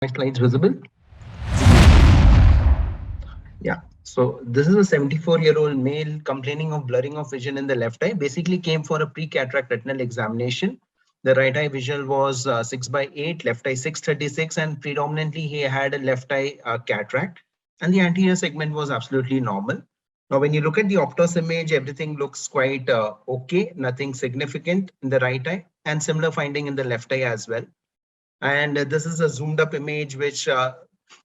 My slides visible? Yeah. So this is a 74-year-old male complaining of blurring of vision in the left eye. Basically came for a pre-cataract retinal examination. The right eye visual was 6/8, left eye 636, and predominantly he had a left eye cataract. And the anterior segment was absolutely normal. Now, when you look at the optos image, everything looks quite okay, nothing significant in the right eye, and similar finding in the left eye as well. And this is a zoomed up image which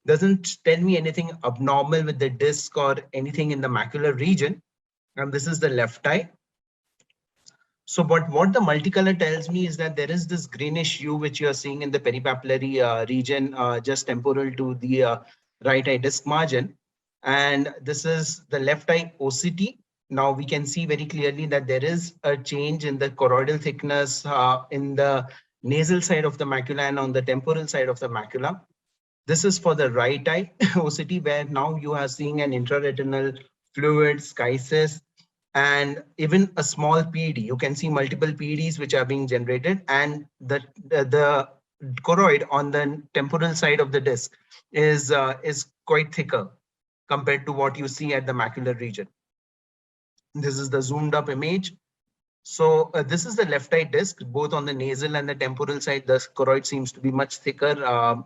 doesn't tell me anything abnormal with the disc or anything in the macular region. And this is the left eye. So but what the multicolor tells me is that there is this greenish hue which you are seeing in the peripapillary region, just temporal to the right eye disc margin. And this is the left eye OCT. Now we can see very clearly that there is a change in the choroidal thickness in the nasal side of the macula and on the temporal side of the macula. This is for the right eye OCT, where now you are seeing an intraretinal fluid, schisis, and even a small PED. You can see multiple PEDs which are being generated, and the choroid on the temporal side of the disc is quite thicker compared to what you see at the macular region. This is the zoomed up image. So this is the left eye disc, both on the nasal and the temporal side. The choroid seems to be much thicker.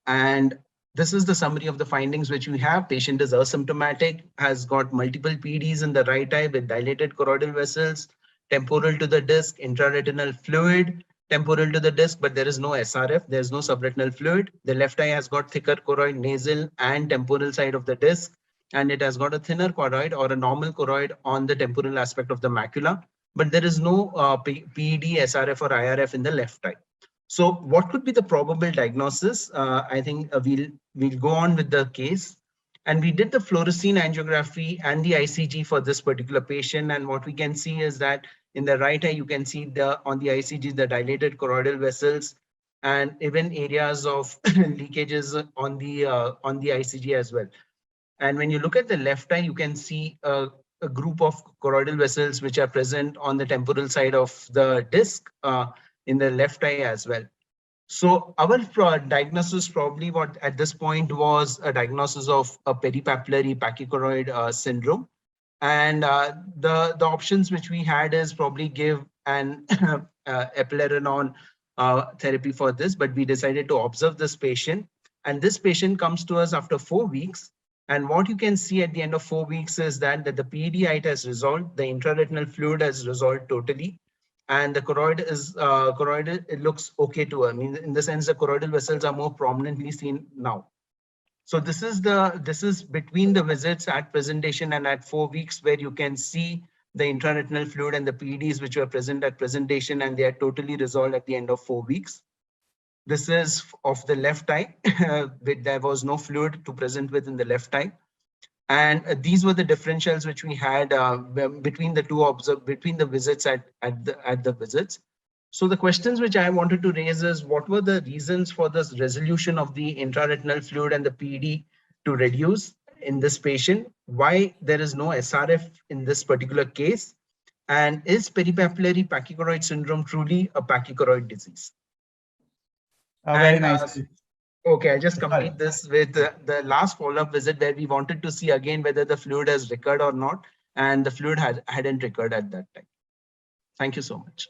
And this is the summary of the findings which we have. Patient is asymptomatic, has got multiple PDs in the right eye with dilated choroidal vessels, temporal to the disc, intraretinal fluid, temporal to the disc, but there is no SRF, there's no subretinal fluid. The left eye has got thicker choroid, nasal and temporal side of the disc, and it has got a thinner choroid or a normal choroid on the temporal aspect of the macula, but there is no PED, SRF or IRF in the left eye. So what could be the probable diagnosis? I think we'll go on with the case. And we did the fluorescein angiography and the ICG for this particular patient. And what we can see is that in the right eye, you can see on the ICG, the dilated choroidal vessels and even areas of leakages on the ICG as well. And when you look at the left eye, you can see a group of choroidal vessels which are present on the temporal side of the disc in the left eye as well. So our diagnosis probably what at this point was a diagnosis of a peripapillary pachychoroid syndrome. And the options which we had is probably give an eplerenone therapy for this, but we decided to observe this patient. And this patient comes to us after 4 weeks. And what you can see at the end of 4 weeks is that the PED has resolved, the intraretinal fluid has resolved totally, and the choroid it looks okay to her. I mean, in the sense the choroidal vessels are more prominently seen now. So this is between the visits at presentation and at 4 weeks, where you can see the intraretinal fluid and the PEDs which were present at presentation, and they are totally resolved at the end of 4 weeks. This is of the left eye, there was no fluid to present with in the left eye. And these were the differentials which we had between the two between the visits at the visits. So the questions which I wanted to raise is, what were the reasons for this resolution of the intraretinal fluid and the PED to reduce in this patient? Why there is no SRF in this particular case? And is peripapillary pachychoroid syndrome truly a pachychoroid disease? Very nice. Okay, I just complete this with the last follow-up visit where we wanted to see again whether the fluid has recurred or not, and the fluid hadn't recurred at that time. Thank you so much.